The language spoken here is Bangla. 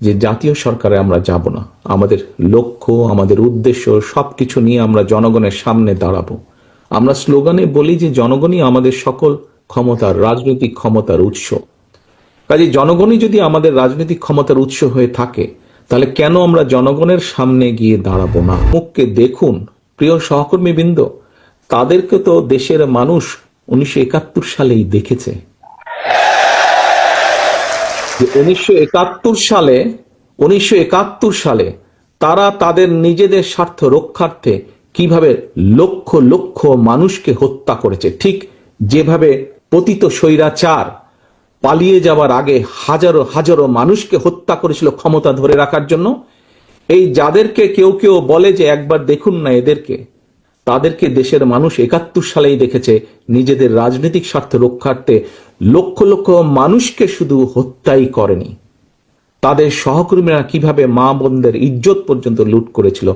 যে জাতীয় সরকারে আমরা যাব না, আমাদের লক্ষ্য, আমাদের উদ্দেশ্য সবকিছু নিয়ে আমরা জনগণের সামনে দাঁড়াবো। আমরা স্লোগানে বলি যে জনগণই আমাদের সকল ক্ষমতার, রাজনৈতিক ক্ষমতার উৎস। কাজে জনগণই যদি আমাদের রাজনৈতিক ক্ষমতার উৎস হয়ে থাকে, তাহলে কেন আমরা জনগণের সামনে গিয়ে দাঁড়াবো না? মুখকে দেখুন প্রিয় সহকর্মীবৃন্দ, তাদেরকে তো দেশের মানুষ 1971 সালেই দেখেছে। 1971 সালে তারা তাদের নিজেদের স্বার্থ রক্ষার্থে কিভাবে লক্ষ লক্ষ মানুষকে হত্যা করেছে, ঠিক যেভাবে পতিত স্বৈরাচার পালিয়ে যাওয়ার আগে হাজারো হাজারো মানুষকে হত্যা করেছিল ক্ষমতা ধরে রাখার জন্য। এই যাদেরকে কেউ কেউ বলে যে একবার দেখুন না এদেরকে, তাদেরকে দেশের মানুষ 71 সালেই দেখেছে নিজেদের রাজনৈতিক স্বার্থ রক্ষার্থে লক্ষ লক্ষ মানুষকে শুধু হত্যাই করেনি, তাদের সহকর্মীরা কিভাবে মা বোনদের ইজ্জত পর্যন্ত লুট করেছিল